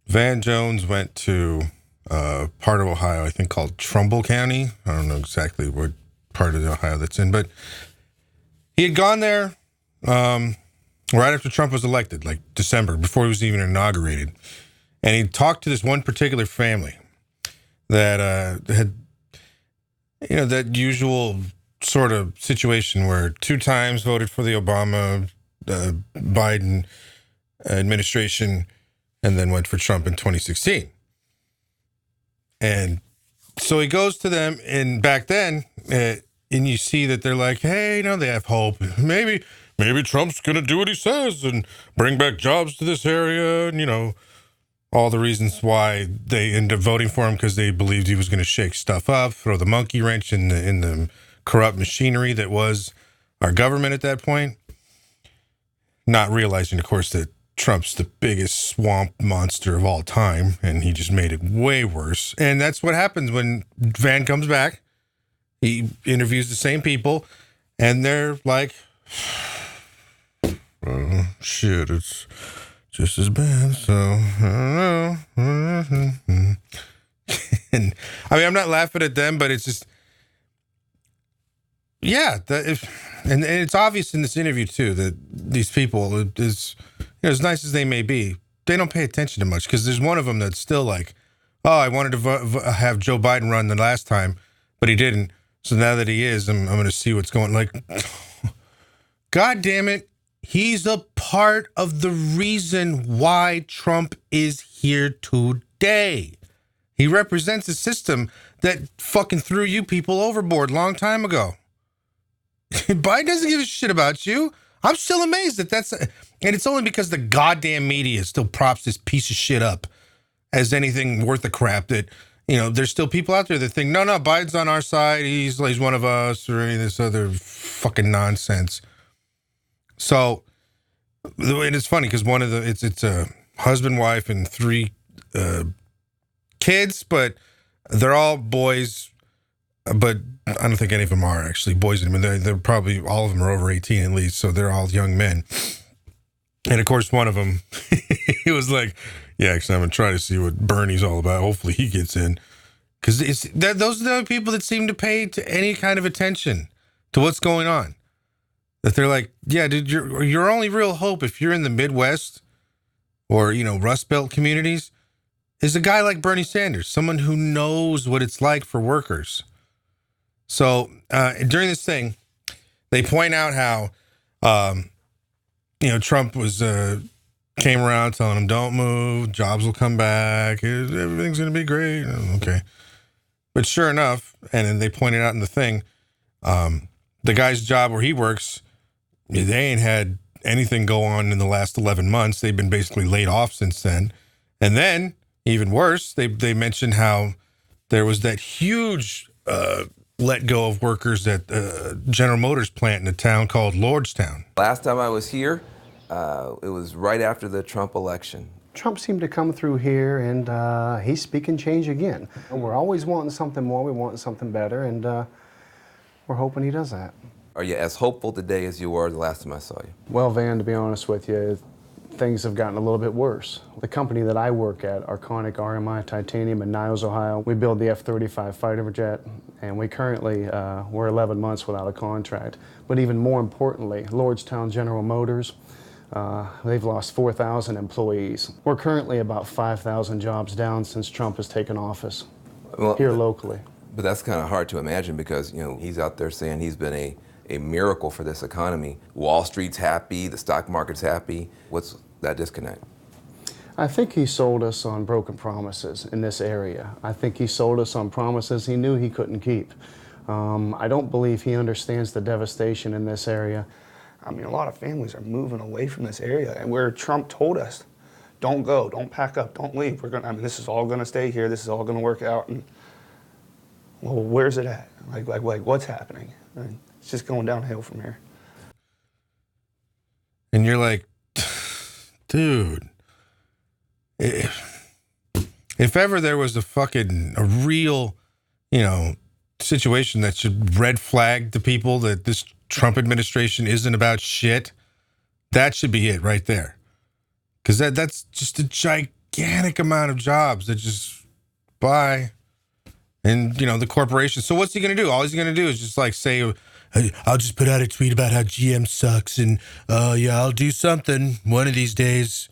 Van Jones went to part of Ohio, I think called Trumbull County. I don't know exactly what part of Ohio that's in, but he had gone there right after Trump was elected, like December, before he was even inaugurated. And he talked to this one particular family that had, that usual sort of situation where 2 times voted for the Obama Biden administration and then went for Trump in 2016. And so he goes to them, and back then, and you see that they're like, hey, they have hope. Maybe Trump's going to do what he says and bring back jobs to this area, and, all the reasons why they ended up voting for him, because they believed he was going to shake stuff up, throw the monkey wrench in the corrupt machinery that was our government at that point. Not realizing, of course, that Trump's the biggest swamp monster of all time, and he just made it way worse. And that's what happens when Van comes back. He interviews the same people, and they're like, oh, shit, it's just as bad, so I don't know. And I'm not laughing at them, but it's just, yeah. And it's obvious in this interview, too, that these people, as nice as they may be, they don't pay attention to much, because there's one of them that's still like, oh, I wanted to have Joe Biden run the last time, but he didn't. So now that he is, I'm going to see what's going, like, God damn it. He's a part of the reason why Trump is here today. He represents a system that fucking threw you people overboard a long time ago. Biden doesn't give a shit about you. I'm still amazed that and it's only because the goddamn media still props this piece of shit up as anything worth a crap, that, there's still people out there that think, no, Biden's on our side. He's one of us, or any of this other fucking nonsense. So, and it's funny because it's a husband, wife, and 3 kids, but they're all boys. But I don't think any of them are actually boys anymore. They're probably, all of them are over 18 at least, so they're all young men. And of course, one of them, he was like, yeah, actually, I'm going to try to see what Bernie's all about. Hopefully he gets in. Because those are the people that seem to pay to any kind of attention to what's going on. That they're like, yeah, dude, your only real hope, if you're in the Midwest or, Rust Belt communities, is a guy like Bernie Sanders, someone who knows what it's like for workers. So during this thing, they point out how, Trump came around telling him, don't move, jobs will come back, everything's going to be great. Okay. But sure enough, and then they pointed out in the thing, the guy's job where he works, they ain't had anything go on in the last 11 months. They've been basically laid off since then. And then, even worse, they mentioned how there was that huge let go of workers at General Motors plant in a town called Lordstown. Last time I was here, it was right after the Trump election. Trump seemed to come through here, and he's speaking change again. And we're always wanting something more, we want something better, and we're hoping he does that. Are you as hopeful today as you were the last time I saw you? Well, Van, to be honest with you, things have gotten a little bit worse. The company that I work at, Arconic RMI Titanium in Niles, Ohio, we build the F-35 fighter jet, and we currently, we're 11 months without a contract. But even more importantly, Lordstown General Motors, they've lost 4,000 employees. We're currently about 5,000 jobs down since Trump has taken office here locally. But that's kind of hard to imagine because, he's out there saying he's been a miracle for this economy. Wall Street's happy, the stock market's happy. What's that disconnect? I think he sold us on broken promises in this area. I think he sold us on promises he knew he couldn't keep. I don't believe he understands the devastation in this area. A lot of families are moving away from this area, and where Trump told us, don't go, don't pack up, don't leave. This is all gonna stay here, this is all gonna work out. And well, where's it at? Like what's happening? It's just going downhill from here. And you're like, dude, if ever there was a real, situation that should red flag to people that this Trump administration isn't about shit, that should be it right there. Because that's just a gigantic amount of jobs that just bye. And, you know, the corporation. So what's he going to do? All he's going to do is just like say, hey, I'll just put out a tweet about how GM sucks and, yeah, I'll do something one of these days.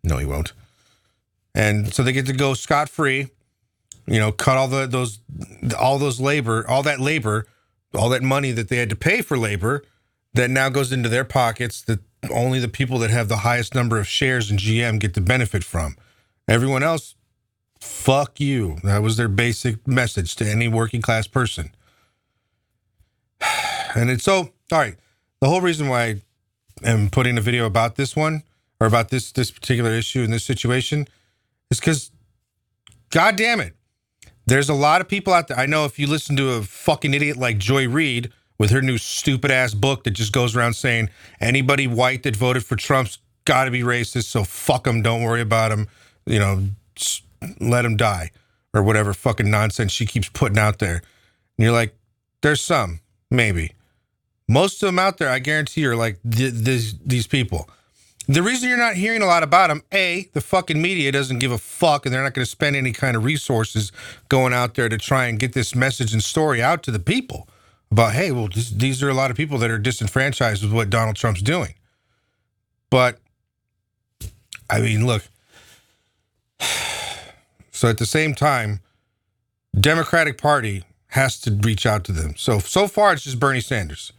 No, he won't. And so they get to go scot-free, you know, cut all that labor, all that money that they had to pay for labor that now goes into their pockets that only the people that have the highest number of shares in GM get to benefit from. Everyone else, fuck you. That was their basic message to any working class person. And it's so, all right, the whole reason why I am putting a video about this one, or about this particular issue in this situation, is because, God damn it, there's a lot of people out there. I know if you listen to a fucking idiot like Joy Reid with her new stupid ass book that just goes around saying anybody white that voted for Trump's got to be racist, so fuck them, don't worry about them, you know, let them die, or whatever fucking nonsense she keeps putting out there. And you're like, there's some, maybe. Most of them out there, I guarantee, are like these people. The reason you're not hearing a lot about them, A, the fucking media doesn't give a fuck, and they're not going to spend any kind of resources going out there to try and get this message and story out to the people about, hey, well, these are a lot of people that are disenfranchised with what Donald Trump's doing. But, I mean, look. So at the same time, Democratic Party has to reach out to them. So far, it's just Bernie Sanders.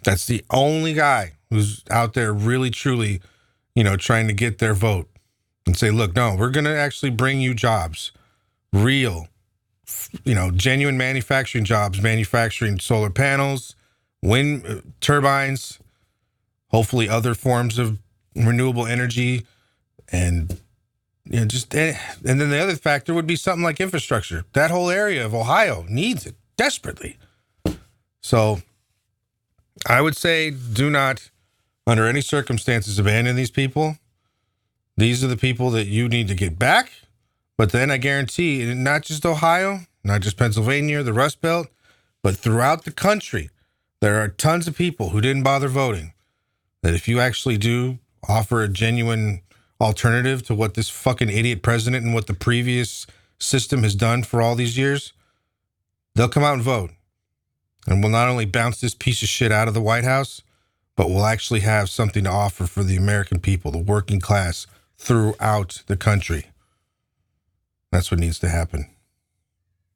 That's the only guy who's out there really, truly, you know, trying to get their vote and say, look, no, we're going to actually bring you jobs, real, you know, genuine manufacturing jobs, manufacturing solar panels, wind turbines, hopefully other forms of renewable energy, and you know, and then the other factor would be something like infrastructure. That whole area of Ohio needs it desperately. So I would say do not, under any circumstances, abandon these people. These are the people that you need to get back. But then I guarantee, not just Ohio, not just Pennsylvania, the Rust Belt, but throughout the country, there are tons of people who didn't bother voting, that if you actually do offer a genuine alternative to what this fucking idiot president and what the previous system has done for all these years, they'll come out and vote. And we'll not only bounce this piece of shit out of the White House, but we'll actually have something to offer for the American people, the working class, throughout the country. That's what needs to happen.